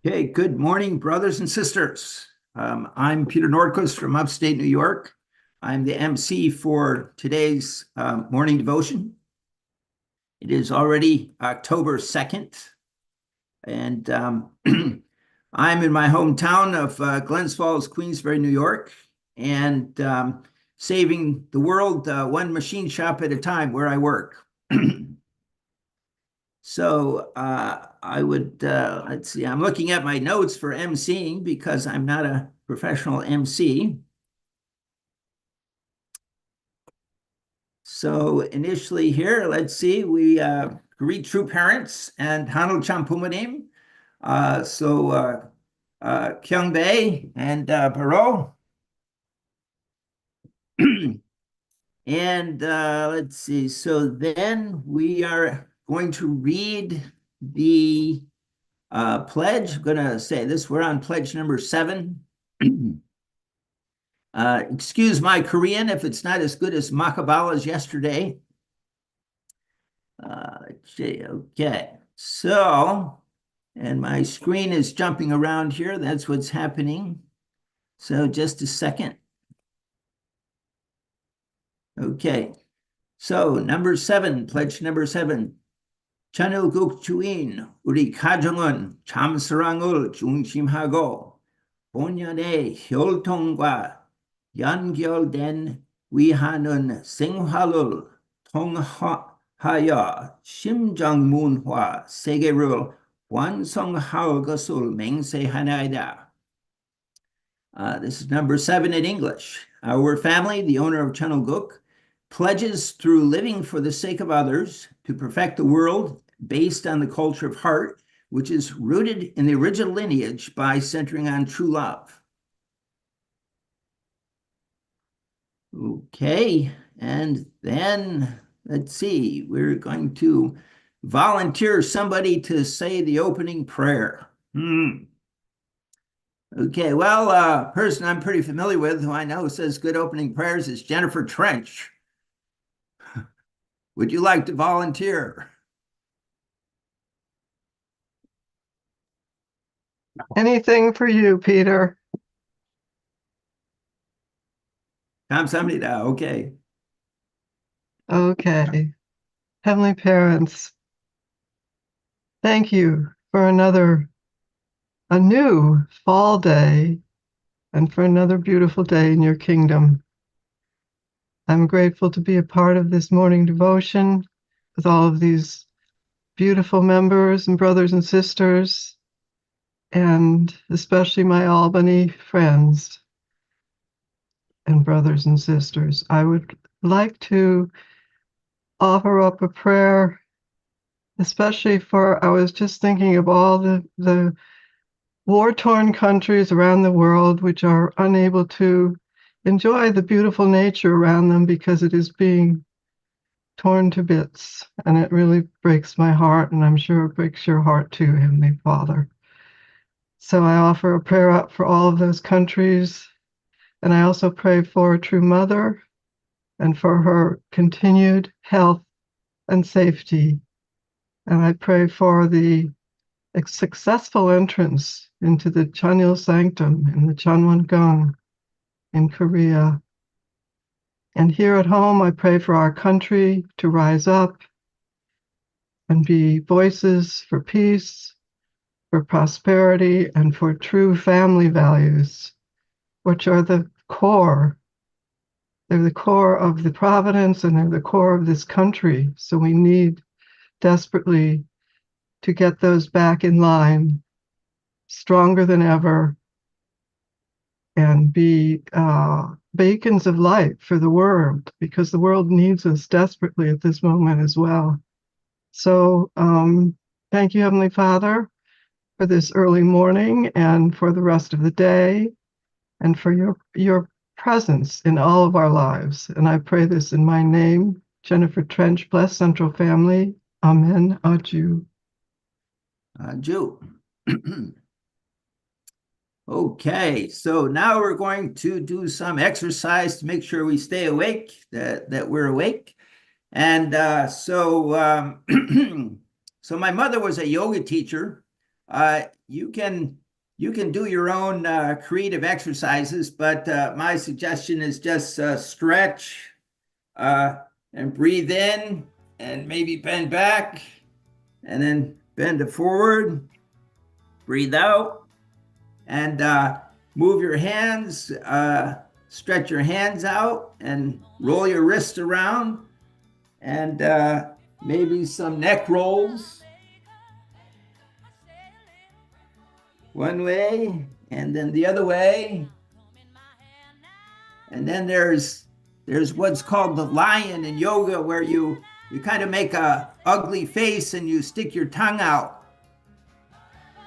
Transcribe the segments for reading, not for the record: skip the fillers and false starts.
Okay, good morning, brothers and sisters. I'm Peter Nordquist from upstate New York. I'm the MC for today's morning devotion. It is already October 2nd, and I'm in my hometown of Glens Falls, Queensbury, New York, and saving the world one machine shop at a time where I work. So let's see, I'm looking at my notes for emceeing because I'm not a professional MC. So initially here, let's see, we greet true parents and Hanul Champumanim. Kyung Bae and Baro. And let's see, so then we are going to read the pledge. I'm going to say this. We're on pledge number 7. Excuse my Korean if it's not as good as Makabala's yesterday. Okay. So, and my screen is jumping around here. That's what's happening. So just a second. Okay. So number 7, pledge number 7. 천일국 주인, 우리 가정은 참사랑을 중심하고 본연의 혈통과 연결된 위하는 생활을 통하여 심정문화 세계를 완성할 것을 맹세하나이다. This is number 7 in English. Our family, the owner of Chanilguk, pledges through living for the sake of others to perfect the world based on the culture of heart, which is rooted in the original lineage by centering on true love. Okay, and then let's see, we're going to volunteer somebody to say the opening prayer. Okay, well, a person I'm pretty familiar with who I know says good opening prayers is Jennifer Trench. Would you like to volunteer? Anything for you, Peter. 감사합니다. Okay. Okay. Heavenly Parents, thank you for a new fall day and for another beautiful day in your kingdom. I'm grateful to be a part of this morning devotion with all of these beautiful members and brothers and sisters, and especially my Albany friends and brothers and sisters. I would like to offer up a prayer, especially I was just thinking of all the war-torn countries around the world which are unable to enjoy the beautiful nature around them because it is being torn to bits. And it really breaks my heart, and I'm sure it breaks your heart too, Heavenly Father. So I offer a prayer up for all of those countries, and I also pray for a true mother and for her continued health and safety. And I pray for the successful entrance into the Chanil Sanctum in the Chanwon-gong in Korea. And here at home, I pray for our country to rise up and be voices for peace, for prosperity, and for true family values, which are the core. They're the core of the providence, and they're the core of this country. So we need desperately to get those back in line, stronger than ever, and be beacons of light for the world, because the world needs us desperately at this moment as well. So thank you, Heavenly Father, for this early morning and for the rest of the day, and for your presence in all of our lives. And I pray this in my name, Jennifer Trench, bless Central Family. Amen. Adieu. Jew. Okay, so now we're going to do some exercise to make sure we stay awake, that we're awake. And so my mother was a yoga teacher You can do your own creative exercises, but my suggestion is just stretch and breathe in and maybe bend back and then bend it forward, breathe out, and move your hands, stretch your hands out and roll your wrists around, and maybe some neck rolls one way and then the other way. And then there's what's called the lion in yoga, where you kind of make a ugly face and you stick your tongue out.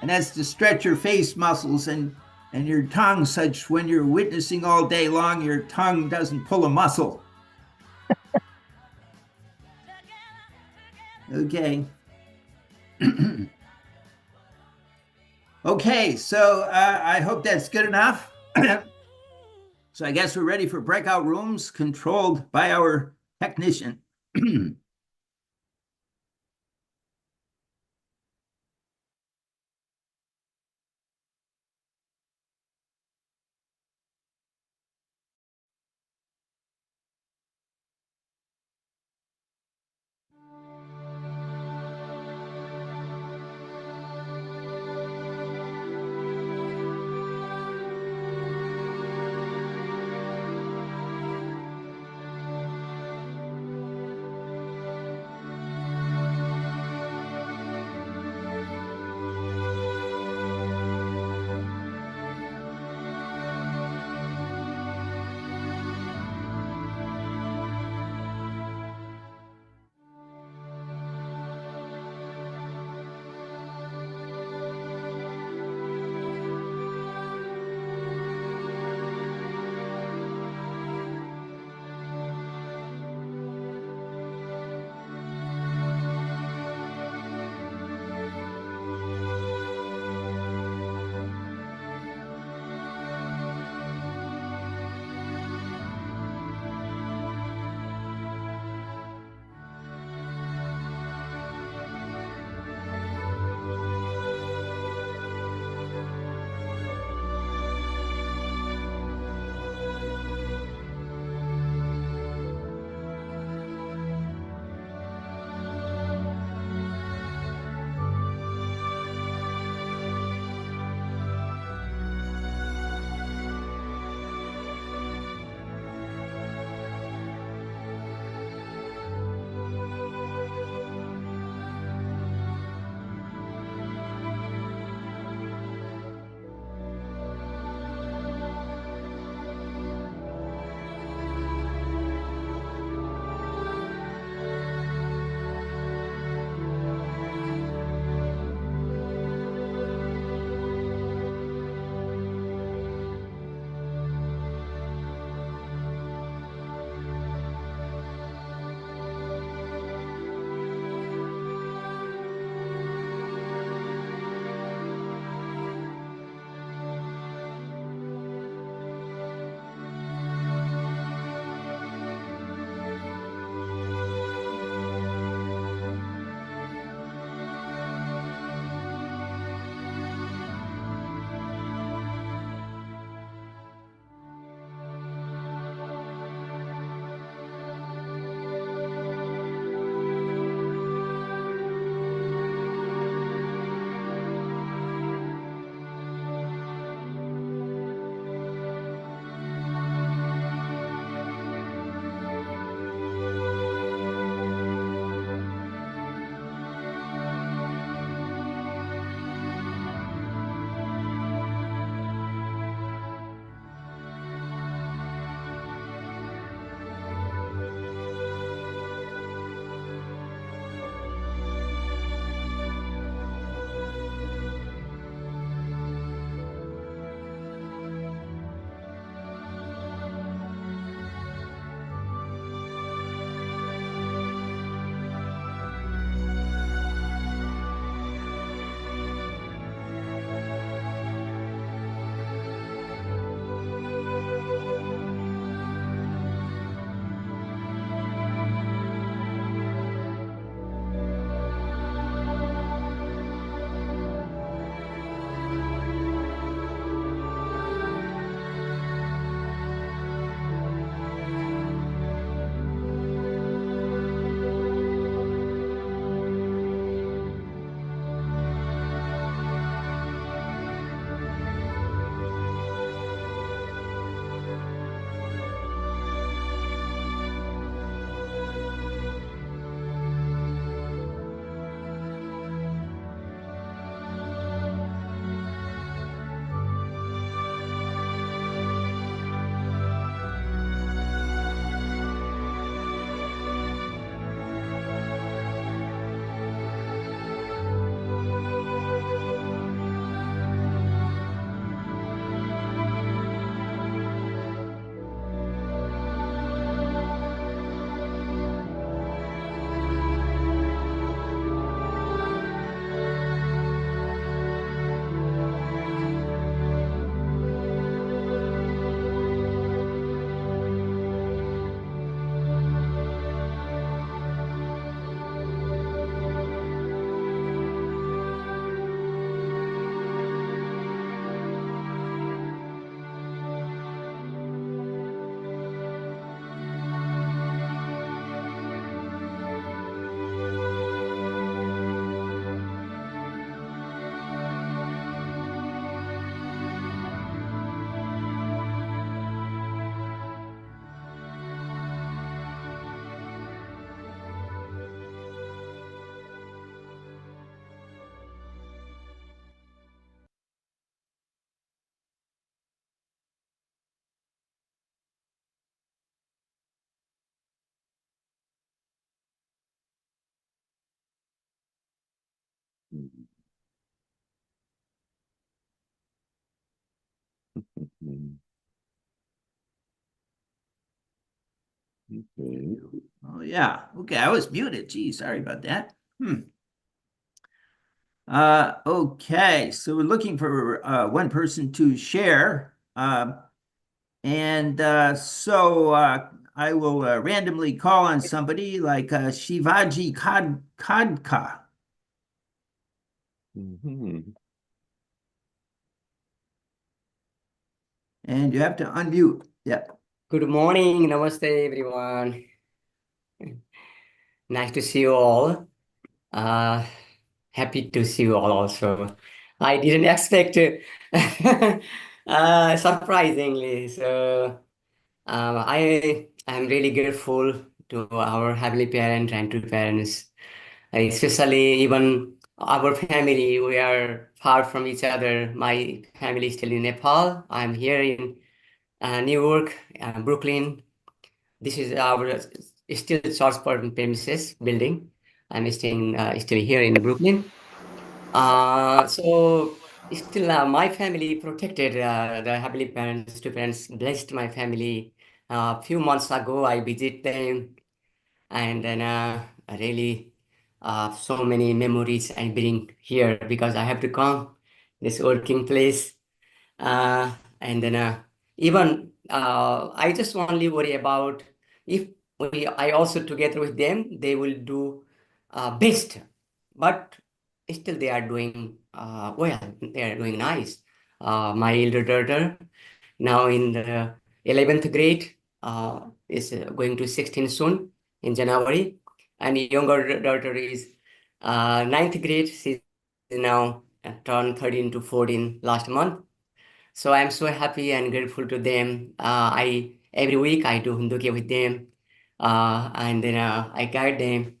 And that's to stretch your face muscles and your tongue, such when you're witnessing all day long, your tongue doesn't pull a muscle. Okay. Okay, so I hope that's good enough. So I guess we're ready for breakout rooms controlled by our technician. Okay. Oh, yeah. Okay, I was muted. Gee, sorry about that. Okay, so we're looking for one person to share. I will randomly call on somebody like Shivaji Kadka. And you have to unmute. Yeah. Good morning. Namaste, everyone. Nice to see you all. Happy to see you all also. I didn't expect surprisingly. So I am really grateful to our Heavenly Parent and to parents, especially even our family. We are far from each other. My family is still in Nepal. I'm here in New York, Brooklyn. This is our still church premises building. I'm staying still here in Brooklyn. So still my family protected the Heavenly Parents, two parents blessed my family. A few months ago, I visit them, and then really so many memories I bring here because I have to come this working place. And then even I just only worry about if I also together with them, they will do best. But still, they are doing well. They are doing nice. My elder daughter now in the 11th grade is going to 16 soon in January, and younger daughter is ninth grade. She's now turned 13 to 14 last month. So I'm so happy and grateful to them. I every week I do Hinduke with them, and then I guide them,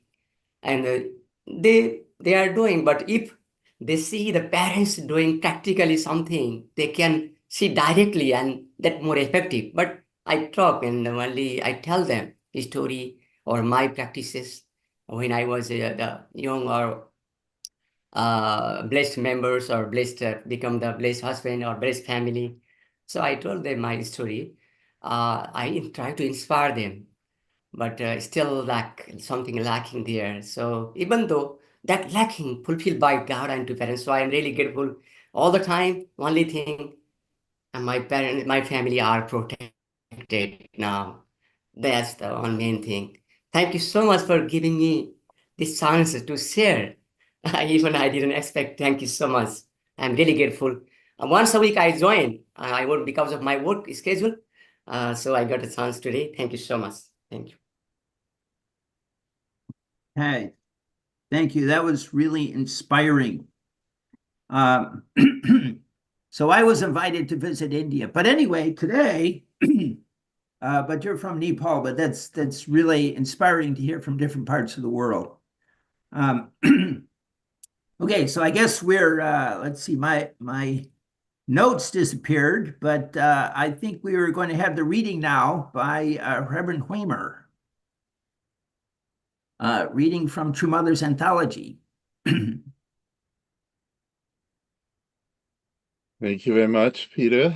and they are doing. But if they see the parents doing practically something, they can see directly, and that more effective. But I talk and only I tell them the story or my practices when I was the young or blessed members or blessed become the blessed husband or blessed family. So I told them my story. I try to inspire them, but still something lacking there. So even though that lacking fulfilled by God and to parents, so I am really grateful all the time. Only thing, and my parents, my family are protected now. That's the one main thing. Thank you so much for giving me this chance to share. Even I didn't expect. Thank you so much. I'm really grateful. Once a week I join. I work because of my work schedule. So I got a chance today. Thank you so much. Thank you. Hey, thank you. That was really inspiring. So I was invited to visit India. But anyway, today, but you're from Nepal, but that's really inspiring to hear from different parts of the world. Okay, so I guess we're let's see, my notes disappeared, but I think we were going to have the reading now by Reverend Whamer, reading from True Mother's Anthology. Thank you very much, Peter.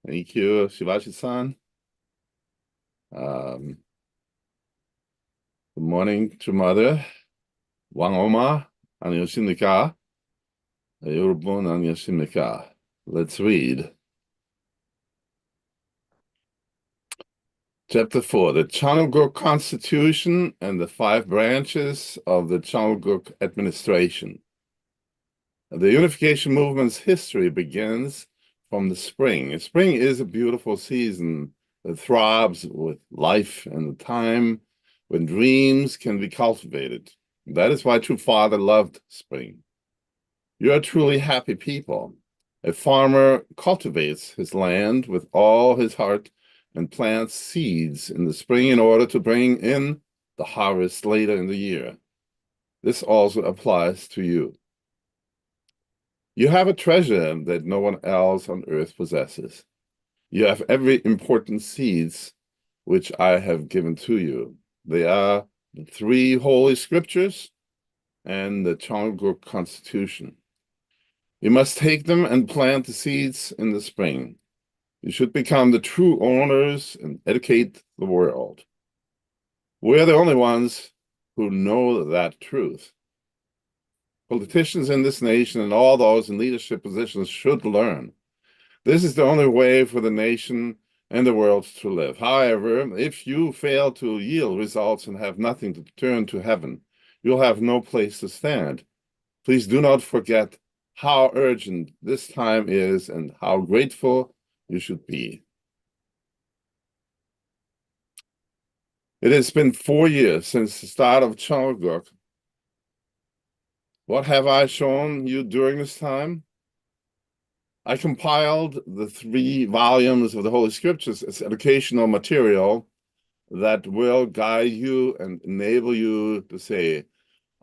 Thank you, Shivaji-san. Good morning to Mother. Wangoma, 안녕하십니까? 여러분, 안녕하십니까? Let's read. Chapter 4, the Chanuguk Constitution and the 5 branches of the Chanuguk administration. The unification movement's history begins from the spring. Spring is a beautiful season that throbs with life and the time when dreams can be cultivated. That is why True Father loved spring. You are truly happy people. A farmer cultivates his land with all his heart and plants seeds in the spring in order to bring in the harvest later in the year. This also applies to you. You have a treasure that no one else on earth possesses. You have every important seeds which I have given to you. They are the 3 holy scriptures, and the Cheongguk Constitution. You must take them and plant the seeds in the spring. You should become the true owners and educate the world. We're the only ones who know that truth. Politicians in this nation and all those in leadership positions should learn. This is the only way for the nation and the world to live. However, if you fail to yield results and have nothing to turn to heaven, you'll have no place to stand. Please do not forget how urgent this time is and how grateful you should be. It has been 4 years since the start of Cheongguk. What have I shown you during this time? I compiled the 3 volumes of the Holy Scriptures as educational material that will guide you and enable you to say,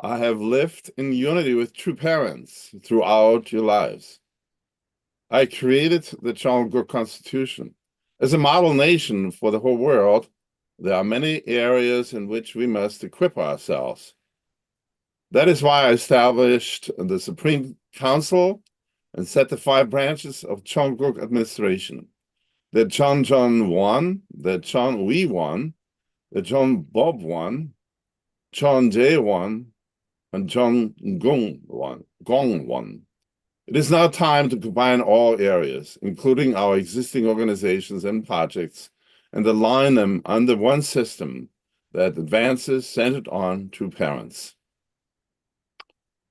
I have lived in unity with true parents throughout your lives. I created the Cheongguk Constitution. As a model nation for the whole world, there are many areas in which we must equip ourselves. That is why I established the Supreme Council and set the 5 branches of Cheongguk administration: the Cheonjon One, the Cheonwi One, the Cheonbob One, Cheonjae One, and Cheongung One, Gong One. It is now time to combine all areas, including our existing organizations and projects, and align them under one system that advances centered on true parents.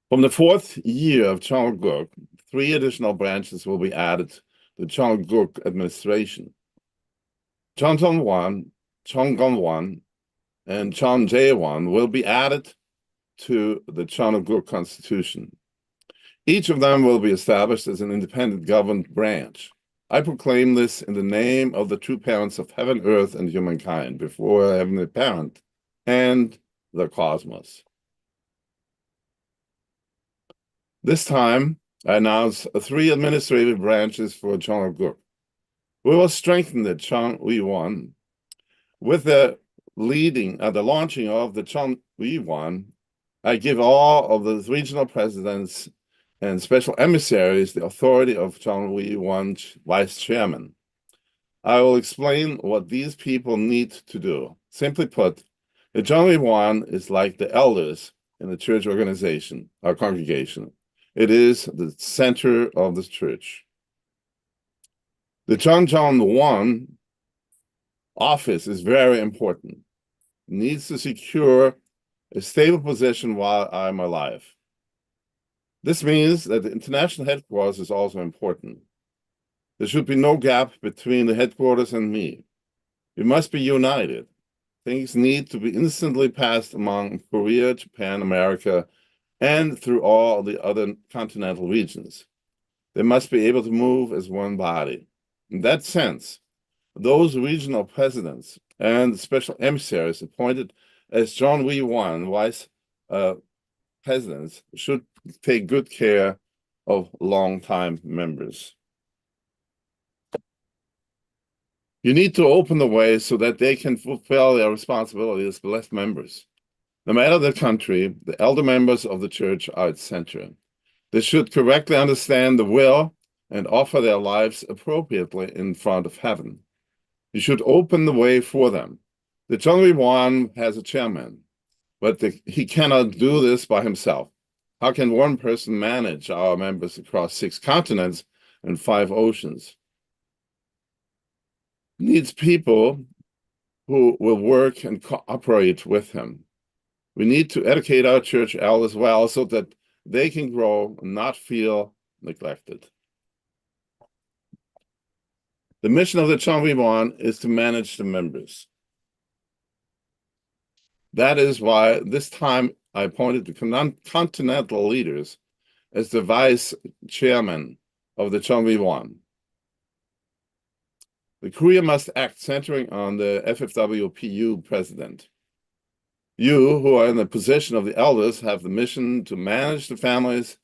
From the 4th year of Cheongguk, 3 additional branches will be added to Cheongguk administration. Cheonton One, Cheonggong One, and Cheonjae One will be added to the Cheongguk Constitution. Each of them will be established as an independent governed branch. I proclaim this in the name of the true parents of heaven, earth, and humankind before Heavenly Parent and the cosmos. This time, I announce 3 administrative branches for Cheongguk. We will strengthen the Cheonwi One. With the launching of the Cheonwi One, I give all of the regional presidents and special emissaries the authority of Cheonwi One vice chairman. I will explain what these people need to do. Simply put, the Cheonwi One is like the elders in the church organization, our congregation. It is the center of the church. The Cheonjon One office is very important. It needs to secure a stable position while I'm alive. This means that the international headquarters is also important. There should be no gap between the headquarters and me. We must be united. Things need to be instantly passed among Korea, Japan, America, and through all the other continental regions. They must be able to move as one body. In that sense, those regional presidents and special emissaries appointed as Cheonwi One vice presidents should take good care of longtime members. You need to open the way so that they can fulfill their responsibilities as blessed members. No matter the country, the elder members of the church are its center. They should correctly understand the will and offer their lives appropriately in front of heaven. You should open the way for them. The Cheonwi One has a chairman, but he cannot do this by himself. How can one person manage our members across 6 continents and 5 oceans? He needs people who will work and cooperate with him. We need to educate our church elders well so that they can grow and not feel neglected. The mission of the Cheonwi One is to manage the members. That is why this time I appointed the continental leaders as the vice chairman of the Cheonwi One. The Korea must act centering on the FFWPU president. You, who are in the position of the elders, have the mission to manage the families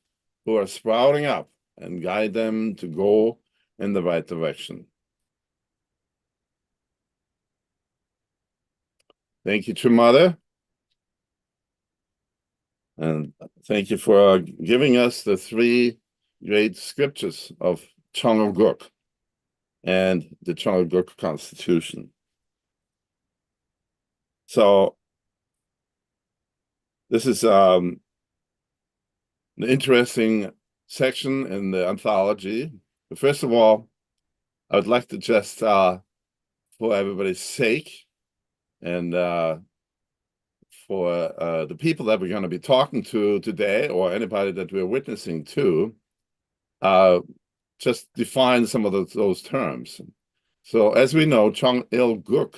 who are sprouting up and guide them to go in the right direction. Thank you, True Mother. And thank you for giving us the three great scriptures of Changoguk and the Changoguk Constitution. So this is an interesting section in the anthology. But first of all, I would like to just, for everybody's sake, and for the people that we're going to be talking to today, or anybody that we're witnessing to, just define some of those terms. So as we know, Chang-il-guk,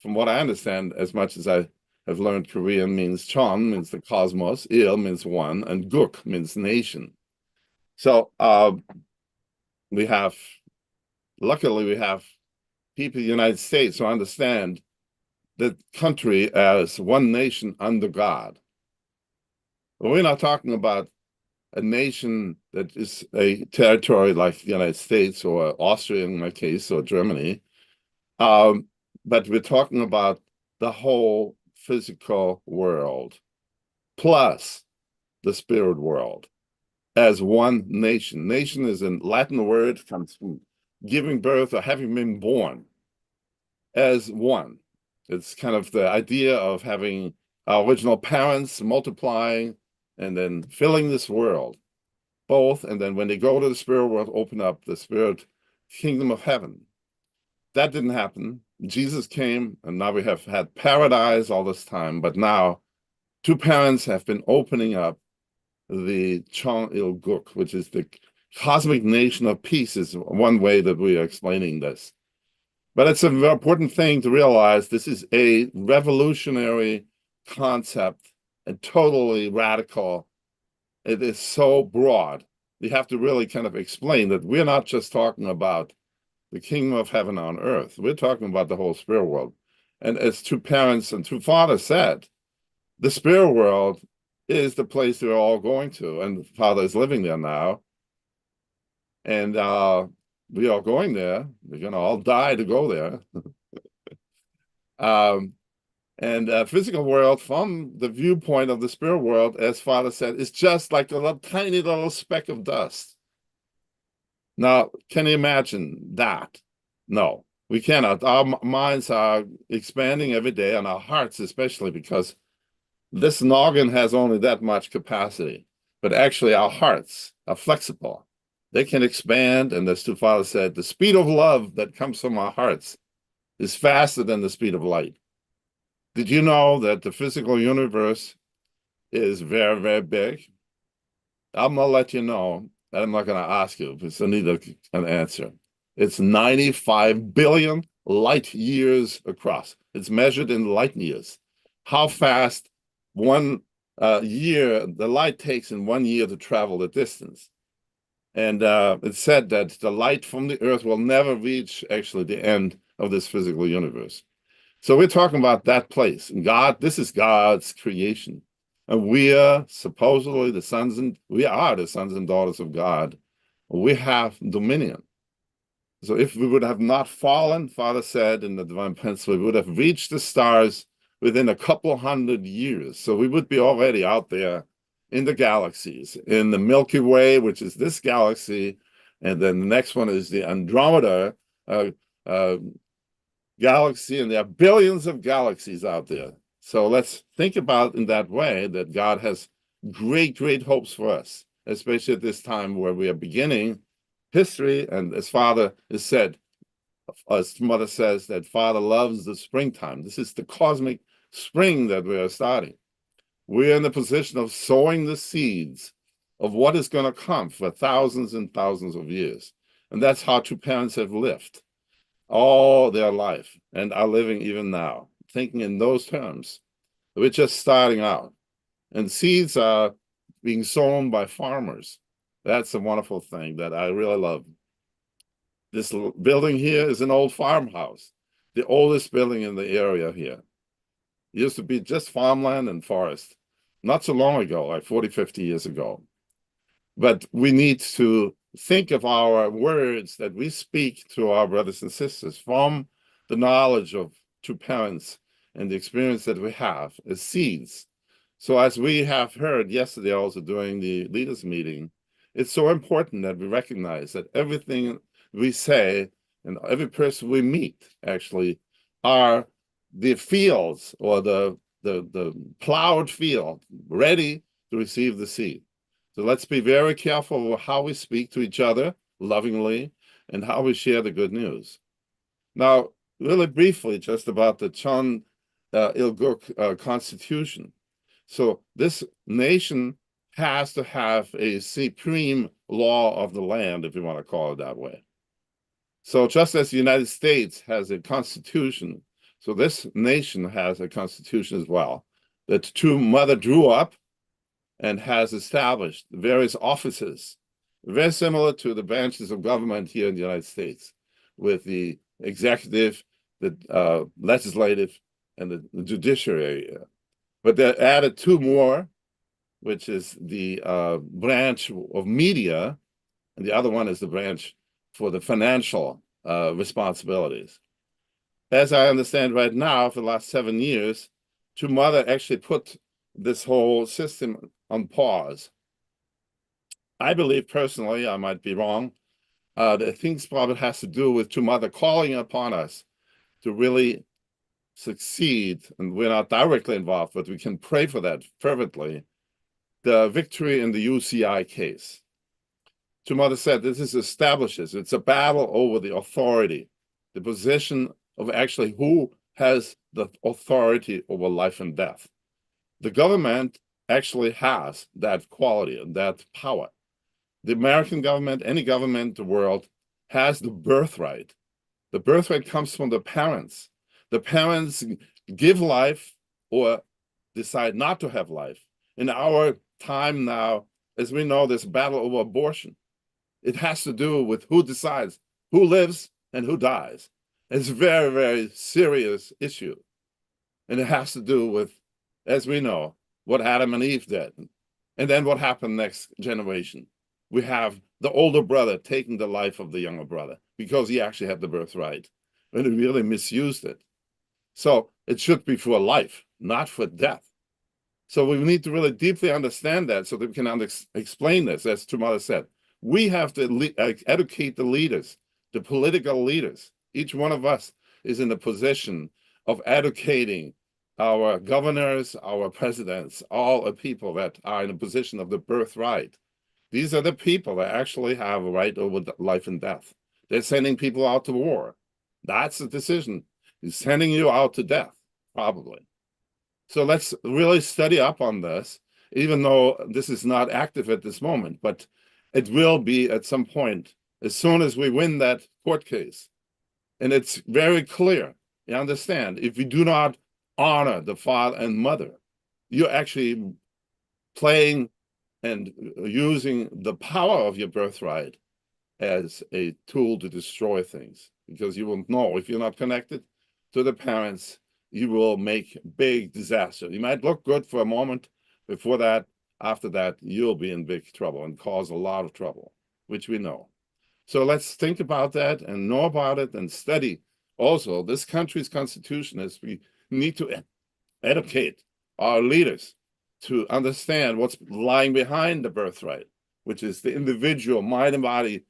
from what I understand, as much as I have learned Korean, means Chang means the cosmos, Il means one, and Guk means nation. So luckily we have people in the United States who understand the country as one nation under God. But we're not talking about a nation that is a territory like the United States or Austria in my case, or Germany. But we're talking about the whole physical world plus the spirit world as one nation. Nation is a Latin word, comes from giving birth or having been born as one. It's kind of the idea of having our original parents multiplying and then filling this world, both, and then when they go to the spirit world, open up the spirit kingdom of heaven. That didn't happen. Jesus came, and now we have had paradise all this time, but now two parents have been opening up the Chang-il-guk, which is the cosmic nation of peace, is one way that we are explaining this. But it's an important thing to realize this is a revolutionary concept and totally radical. It is so broad. You have to really kind of explain that we're not just talking about the kingdom of heaven on earth. We're talking about the whole spirit world. And as two parents and two fathers said, the spirit world is the place we're all going to, and the Father is living there now. And we are going there. We're going to all die to go there. And physical world, from the viewpoint of the spirit world, as Father said, is just like a little, tiny little speck of dust. Now, can you imagine that? No, we cannot. Our minds are expanding every day, and our hearts especially, because this noggin has only that much capacity. But actually, our hearts are flexible. They can expand, and as the Father said, the speed of love that comes from our hearts is faster than the speed of light. Did you know that the physical universe is very, very big? I'm going to let you know. I'm not going to ask you because I need an answer. It's 95 billion light years across. It's measured in light years. How fast one year, the light takes in 1 year to travel the distance. And it's said that the light from the earth will never reach actually the end of this physical universe. So we're talking about that place. And God, this is God's creation. And we are supposedly we are the sons and daughters of God. We have dominion. So if we would have not fallen, Father said in the Divine Pencil, we would have reached the stars within a couple hundred years. So we would be already out there in the galaxies, in the Milky Way, which is this galaxy. And then the next one is the Andromeda galaxy, and there are billions of galaxies out there. So let's think about in that way that God has great, great hopes for us, especially at this time where we are beginning history. And as Father has said, as Mother says, that Father loves the springtime. This is the cosmic spring that we are starting. We're in the position of sowing the seeds of what is going to come for thousands and thousands of years. And that's how two parents have lived all their life and are living even now, thinking in those terms. We're just starting out. And seeds are being sown by farmers. That's a wonderful thing that I really love. This building here is an old farmhouse, the oldest building in the area here. It used to be just farmland and forest, not so long ago, like 40, 50 years ago. But we need to think of our words that we speak to our brothers and sisters from the knowledge of two parents and the experience that we have as seeds. So as we have heard yesterday also during the leaders meeting, it's so important that we recognize that everything we say and every person we meet actually are the fields or the plowed field ready to receive the seed. So let's be very careful of how we speak to each other lovingly and how we share the good news. Now, really briefly, just about the Chan Ilguk Constitution. So this nation has to have a supreme law of the land, if you want to call it that way. So just as the United States has a constitution, so this nation has a constitution as well, that true mother drew up and has established various offices, very similar to the branches of government here in the United States, with the executive, the legislative, and the judiciary. But they added two more, which is the branch of media, and the other one is the branch for the financial responsibilities. As I understand right now, for the last 7 years, True Mother actually put this whole system on pause. I believe personally, I might be wrong, that things probably has to do with True Mother calling upon us to really succeed, and we're not directly involved, but we can pray for that fervently, the victory in the UCI case. True Mother said this is establishes, it's a battle over the authority, the position of actually who has the authority over life and death. The government actually has that quality and that power. The American government, any government in the world, has the birthright. The birthright comes from the parents. The parents give life or decide not to have life. In our time now, as we know, this battle over abortion, it has to do with who decides who lives and who dies. It's a very, very serious issue. And it has to do with, as we know, what Adam and Eve did. And then what happened next generation. We have the older brother taking the life of the younger brother because he actually had the birthright and he really misused it. So it should be for life, not for death. So we need to really deeply understand that so that we can explain this, as True Mother said. We have to educate the leaders, the political leaders. Each one of us is in the position of educating our governors, our presidents, all the people that are in a position of the birthright. These are the people that actually have a right over life and death. They're sending people out to war. That's the decision. He's sending you out to death, probably. So let's really study up on this, even though this is not active at this moment, but it will be at some point, as soon as we win that court case. And it's very clear, you understand, if you do not honor the father and mother, you're actually playing and using the power of your birthright as a tool to destroy things, because you will know if you're not connected to the parents, you will make big disaster. You might look good for a moment. Before that, after that, you'll be in big trouble and cause a lot of trouble, which we know. So let's think about that and know about it and study also this country's constitution, as we need to educate our leaders to understand what's lying behind the birthright, which is the individual mind and body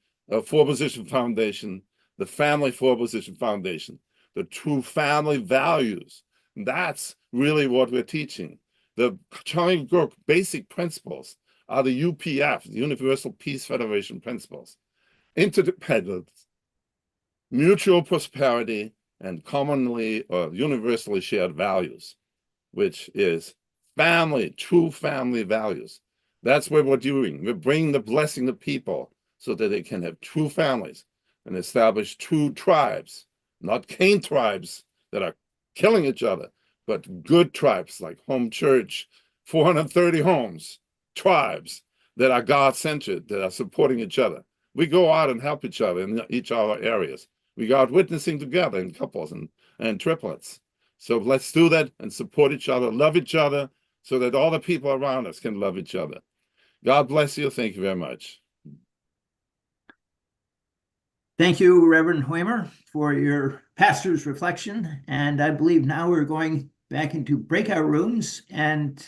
four-position foundation, the family four-position foundation, the true family values. That's really what we're teaching. The Chan Ilguk basic principles are the UPF, the Universal Peace Federation principles: interdependence, mutual prosperity, and commonly or universally shared values, which is family, true family values. That's what we're doing. We're bringing the blessing to people so that they can have true families and establish true tribes, not Cain tribes that are killing each other, but good tribes like Home Church, 430 homes, tribes that are God-centered, that are supporting each other. We go out and help each other in each other areas. We go out witnessing together in couples and triplets. So let's do that and support each other, love each other, so that all the people around us can love each other. God bless you. Thank you very much. Thank you, Reverend Hoimer, for your pastor's reflection. And I believe now we're going back into breakout rooms and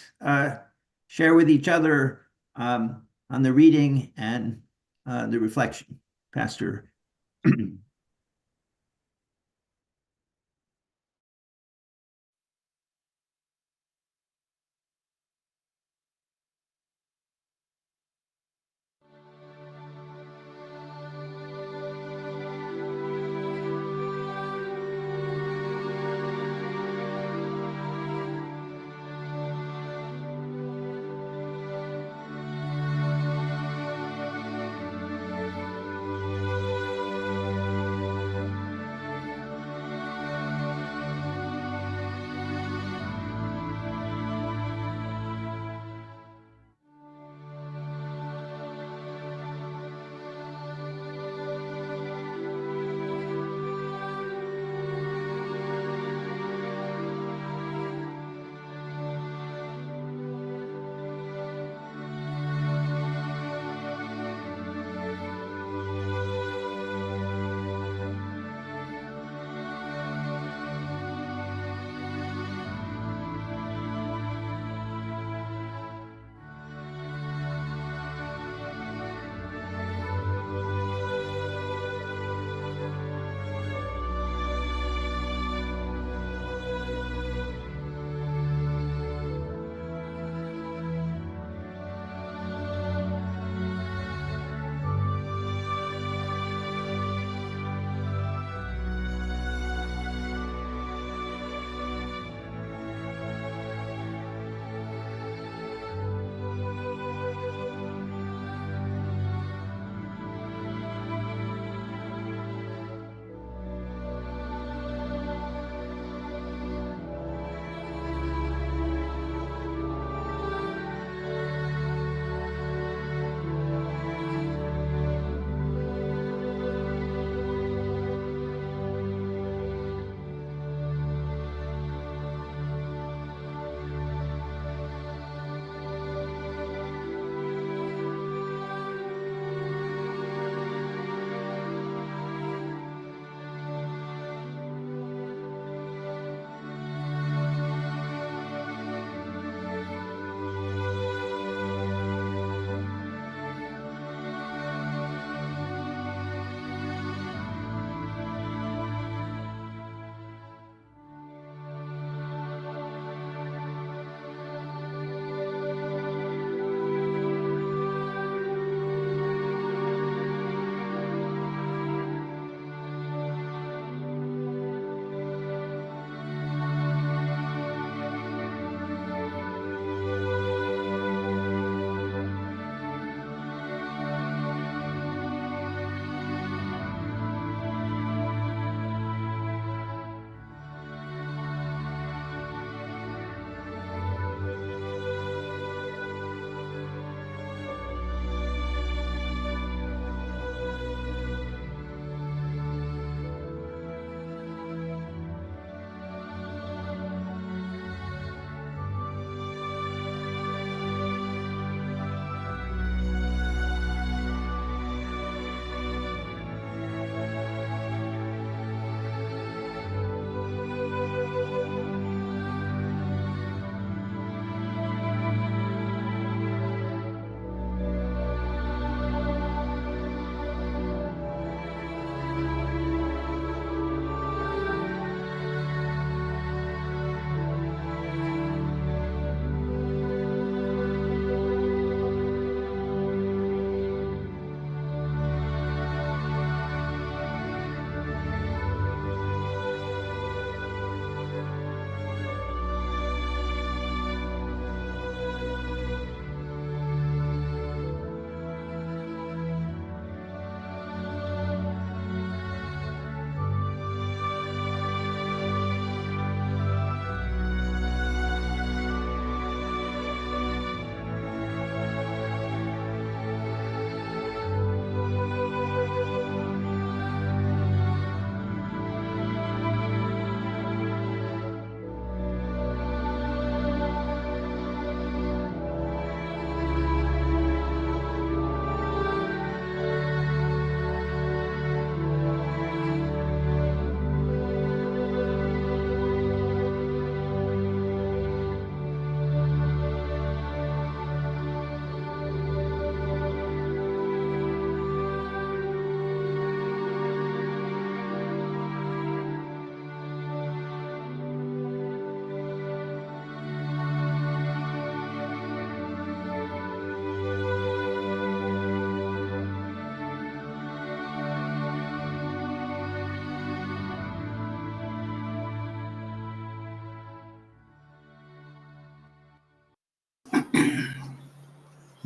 share with each other on the reading and the reflection. Pastor.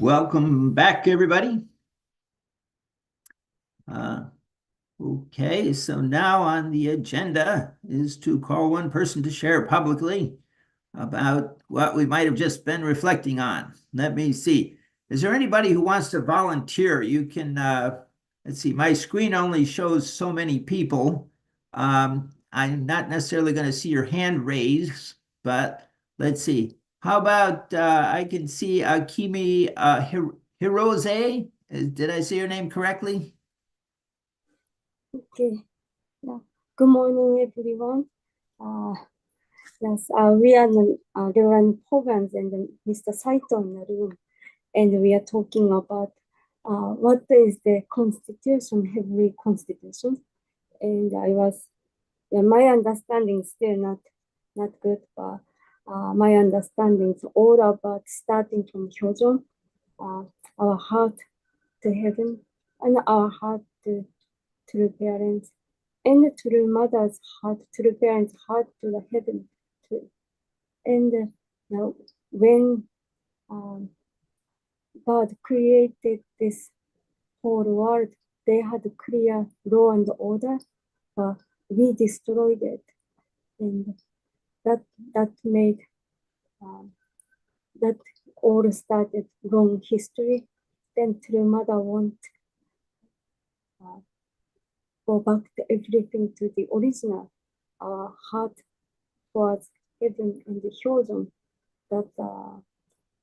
Welcome back, everybody. Okay, so now on the agenda is to call one person to share publicly about what we might have just been reflecting on. Let me see. Is there anybody who wants to volunteer? You can, let's see, my screen only shows so many people. I'm not necessarily going to see your hand raised, but let's see. How about I can see Kimi Hirose? Did I say your name correctly? Okay. Yeah. Good morning, everyone. Yes, we are Leland Pogans and Mr. Saito in the room, and we are talking about what is the Constitution, Heavenly Constitution. And my understanding is still not good, but my understanding is all about starting from Hyojon, our heart to heaven, and our heart to the parents, and to the mother's heart, to the parents' heart, to the heaven. And now, when God created this whole world, they had clear law and order, but we destroyed it, and that made that all started wrong history. Then the mother want go back to everything to the original. Our heart towards heaven and the Hyojon. That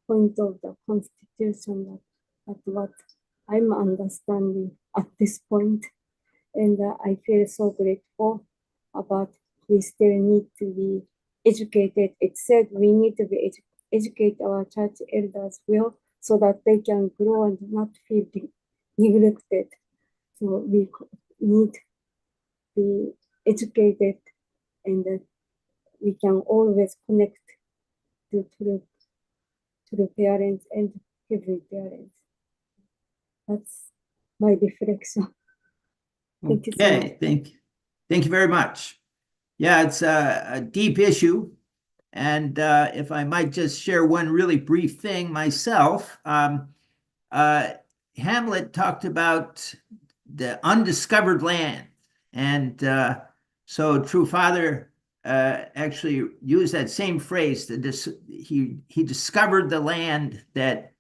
point of the Constitution. That's what I'm understanding at this point. And I feel so grateful about we still need to be educated. It said we need to be educate our church elders well so that they can grow and not feel neglected. So we need to be educated, and we can always connect to the parents and heavenly parents. That's my reflection. Thank you so much. Okay, thank you very much. Yeah, it's a deep issue. And if I might just share one really brief thing myself, Hamlet talked about the undiscovered land. And so True Father actually used that same phrase. He discovered the land that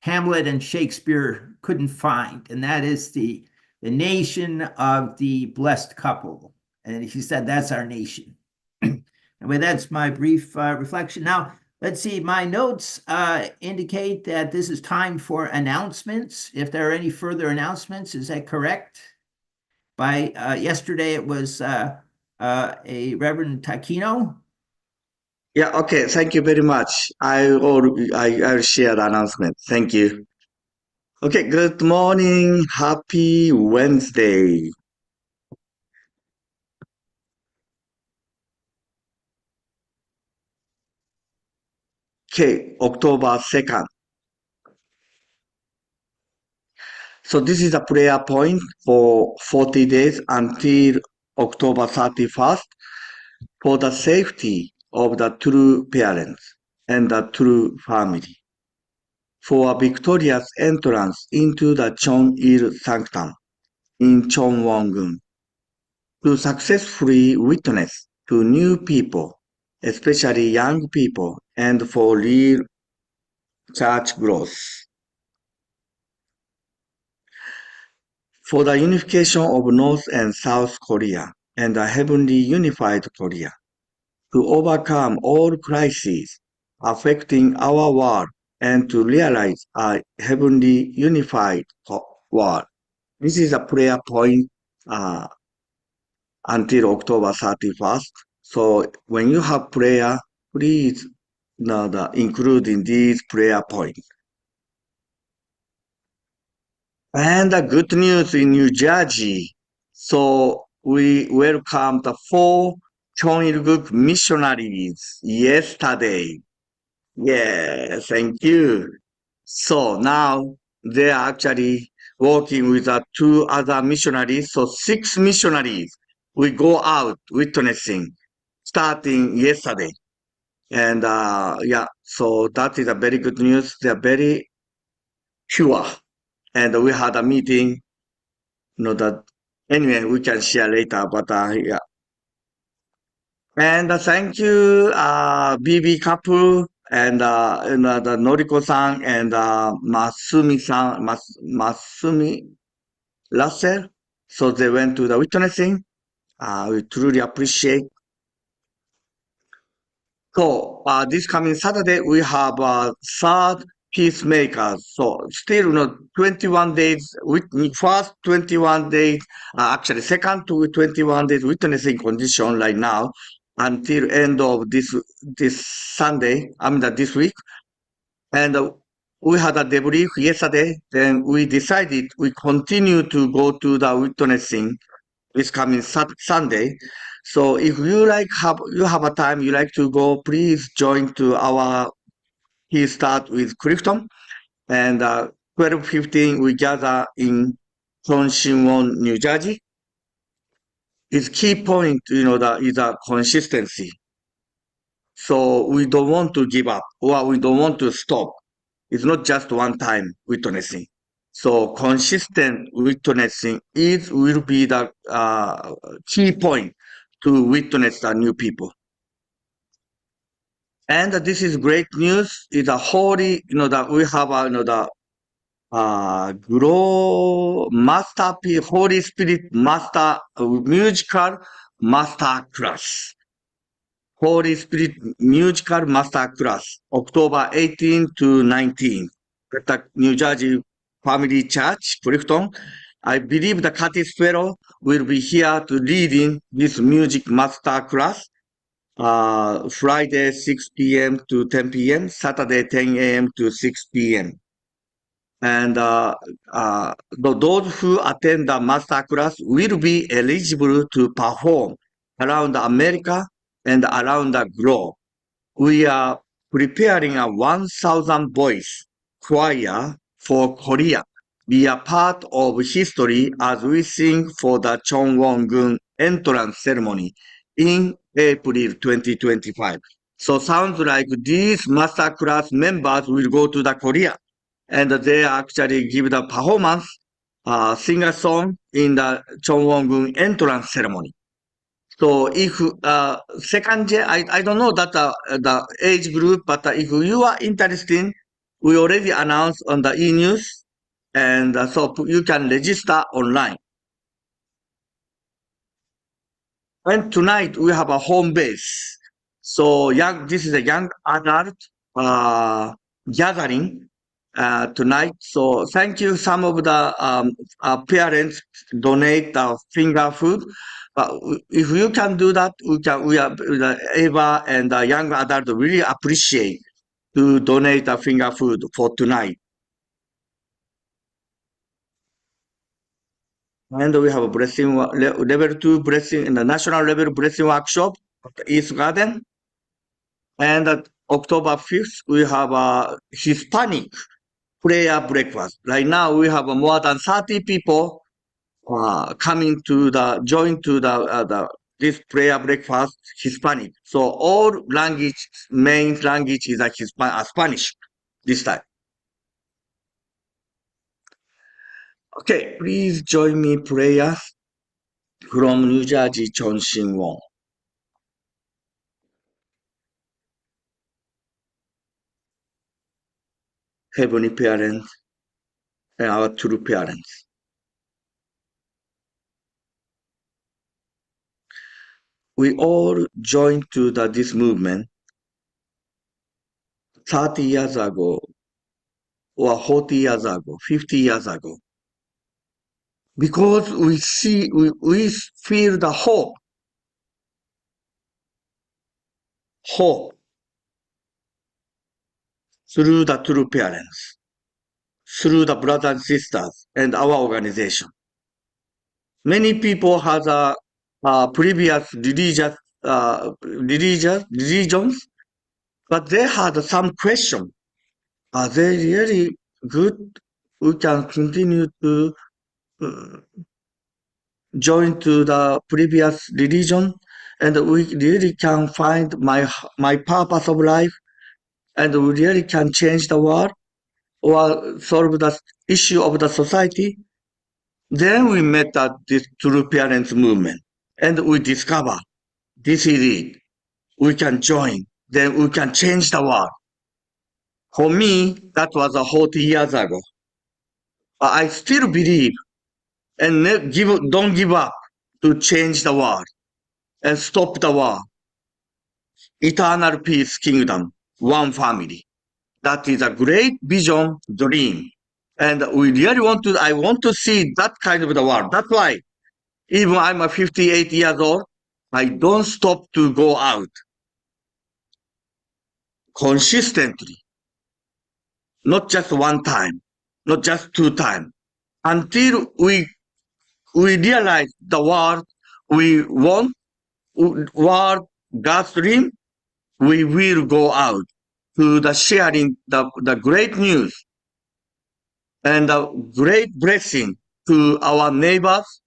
Hamlet and Shakespeare couldn't find, and that is the nation of the blessed couple. And he said, that's our nation. Anyway, that's my brief reflection. Now, let's see, my notes indicate that this is time for announcements. If there are any further announcements, is that correct? By yesterday, it was a Reverend Takino. Yeah, okay. Thank you very much. I'll share the announcement. Thank you. Okay, good morning. Happy Wednesday. Okay, October 2nd. So this is a prayer point for 40 days until October 31st for the safety of the true parents and the true family, for a victorious entrance into the Cheon-il Sanctum in Cheonwon-gun, to successfully witness to new people, especially young people, and for real church growth. For the unification of North and South Korea and a heavenly unified Korea, to overcome all crises affecting our world and to realize a heavenly unified world. This is a prayer point until October 31st. So when you have prayer, please include in these prayer points. And the good news in New Jersey. So we welcomed the 4 Cheon-il-guk missionaries yesterday. Yeah, thank you. So now they are actually working with 2 other missionaries. So 6 missionaries we go out witnessing starting yesterday. And yeah, so that is a very good news. They are very pure. And we had a meeting, that anyway, we can share later, but yeah. And thank you, BB couple and the Noriko-san and Masumi-san, Masumi Russell. So they went to the witnessing. We truly appreciate. So this coming Saturday, we have third peacemakers. So still, 21 days, first 21 days, actually second to 21 days witnessing condition right now until end of this Sunday, this week. And we had a debrief yesterday. Then we decided we continue to go to the witnessing this coming Sunday. So if you have a time, you like to go, please join to our. He start with Clifton, and 12:15 we gather in Chonshinwon, New Jersey. His key point, that is a consistency. So we don't want to give up, or we don't want to stop. It's not just one time witnessing. So consistent witnessing will be the key point to witness the new people. And this is great news. It's a holy, that we have the masterpiece, Holy Spirit master musical master class. Holy Spirit musical master class, October 18 to 19 at the New Jersey Family Church, Clifton. I believe the Curtis Fellow will be here to leading this music master class. Friday 6 p.m. to 10 p.m., Saturday 10 a.m. to 6 p.m. And those who attend the master class will be eligible to perform around America and around the globe. We are preparing a 1,000 voice choir for Korea. Be a part of history as we sing for the Chongwon-gun entrance ceremony in April 2025. So sounds like these masterclass members will go to the Korea and they actually give the performance, sing a song in the Chongwon-gun entrance ceremony. So if second year, I don't know that the age group, but if you are interested, we already announced on the e-news, and so you can register online. And tonight we have a home base. So this is a young adult gathering tonight. So thank you. Some of the parents donate finger food. If you can do that, we are Eva and the young adult really appreciate to donate the finger food for tonight. And we have a blessing level 2 blessing in the national level blessing workshop at the East Garden. And at October 5th, we have a Hispanic prayer breakfast. Right now, we have more than 30 people coming to join to this prayer breakfast Hispanic. So all main language is Spanish this time. Okay, please join me prayer from New Jersey, Chonshinwon. Heavenly Parents and our true parents. We all joined to this movement 30 years ago, or 40 years ago, 50 years ago. Because we feel the hope through the true parents, through the brothers and sisters and our organization. Many people have previous religions, but they had some question. Are they really good? We can continue to join to the previous religion, and we really can find my purpose of life, and we really can change the world. or solve the issue of the society, then we met at this True Parents movement, and we discover this is it. We can join, then we can change the world. For me, that was 40 years ago. But I still believe and don't give up to change the world and stop the war. Eternal peace kingdom, one family. That is a great vision, dream. And we really I want to see that kind of the world. That's why, even I'm a 58 years old, I don't stop to go out consistently. Not just one time, not just two times. Until we realize the world we want, world God's dream, we will go out to the sharing the great news and a great blessing to our neighbors,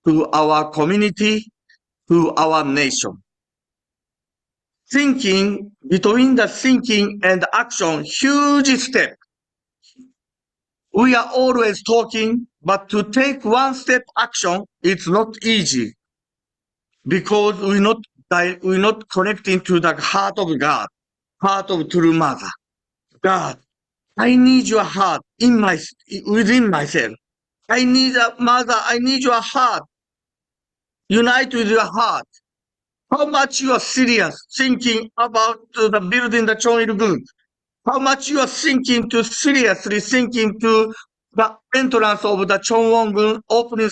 to our community, to our nation. Thinking, between the thinking and action, huge step. We are always talking, but to take one step action, it's not easy because we're not connecting to the heart of God, heart of true mother. God, I need your heart within myself. I need a mother. I need your heart. Unite with your heart. How much you are serious thinking about the building the Chonil-gun? How much you are seriously thinking to the entrance of the Chonwon-gun opening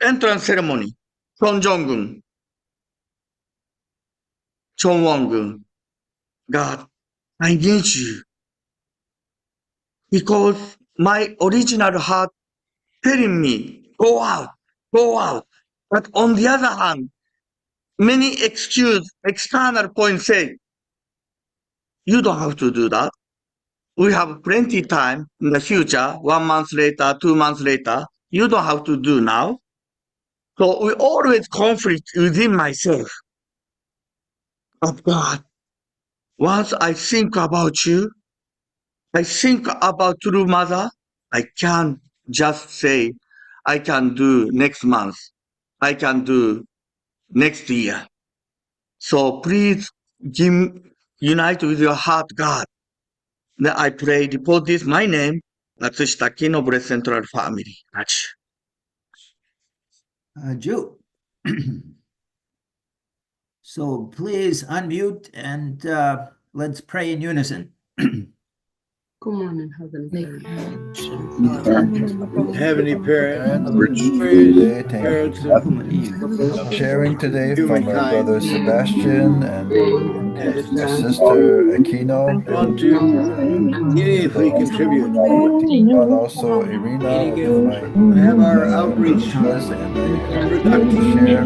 entrance ceremony? Chonjong-gun. Chonwon-gun. God, I need you. Because my original heart telling me, go out, go out. But on the other hand, many external points say, you don't have to do that. We have plenty time in the future, 1 month later, 2 months later. You don't have to do now. So we always conflict within myself. But God, once I think about you, I think about true mother, I can't just say, I can do next month. I can do next year. So please unite with your heart, God. Then I pray, report this, my name, Natsushitaki no Blessed Central Family. Ju. So please unmute and let's pray in unison. Good morning, Heavenly Heavenly Parent, Today, thank parents you of for sharing today from our humankind. brother Sebastian and And our sister Aquino, want to meaningfully contribute. and also Irina, whom I Have our outreach was and I like to productive. share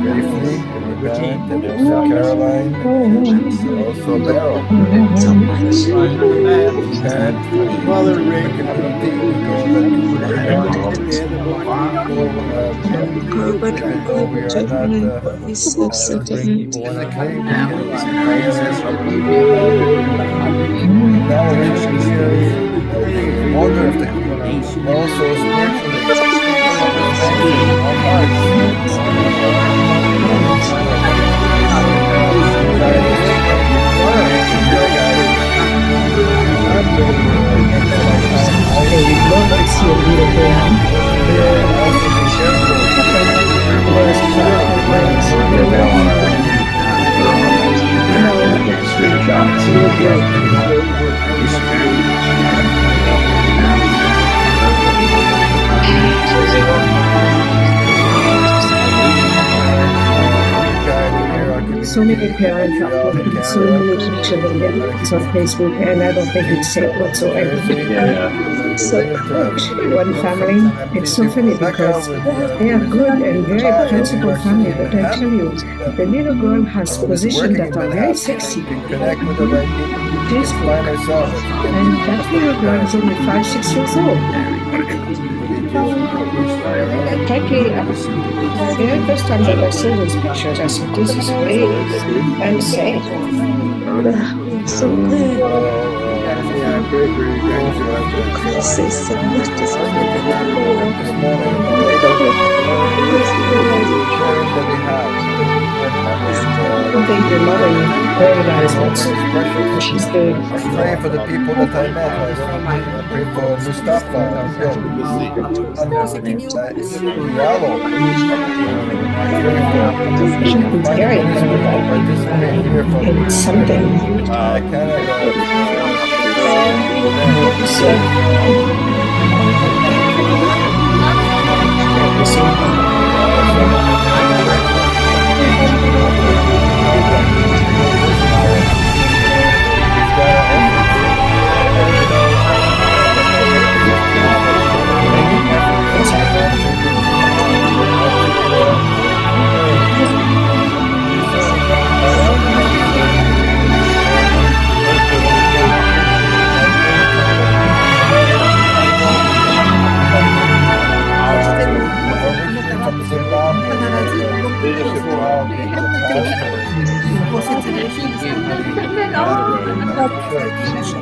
briefly, her parent, and also Caroline, and also Beryl. Parent, Father Rick, community, we know that even though we are not physically, we can acknowledge who he is, the order of the but also spiritually, our hearts. So many parents are posting so many pictures of their kids on Facebook, and I don't think it's safe whatsoever. So approach one family. It's so funny because they are good and very principled family, but I tell you, the little girl has positions that are very sexy. Facebook. And that little girl is only 5-6 years old. Frankly, the very first time that I saw those pictures, I said, this is really insane. So good. This morning about the sharing that we have. I think your mother realized what's Precious. what she's doing. I pray for the people that I met. I pray for Mustafa, John, Yalo. I pray for She's been carrying everybody. participate here from It's something. Canada. So you see, what's happening? Originally from Zimbabwe, leadership of the church, where I went to make a connection.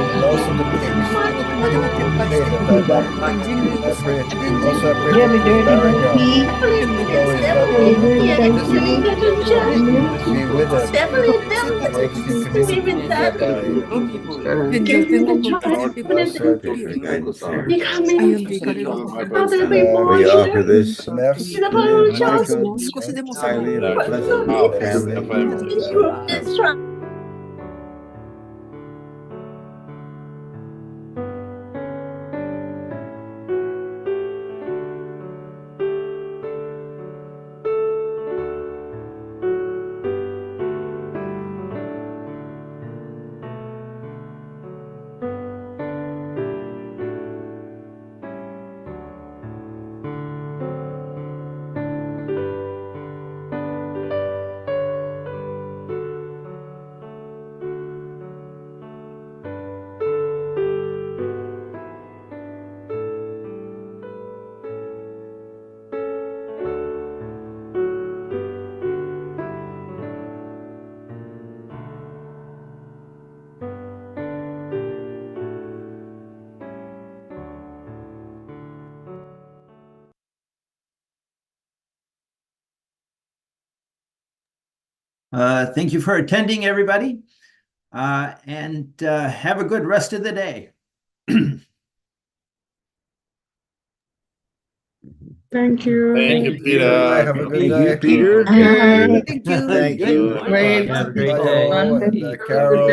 And also the pigs made at that time. I pray. Also, I pray for Berrigan. Though he's not be with us. Makes the community thereby. We offer this Merci. highly blessed family. Thank you for attending, everybody, and have a good rest of the day. Thank you. Thank you, Peter. Have a good Thank day. you, Peter. Hi. Thank you. Great. Hello, and Carol.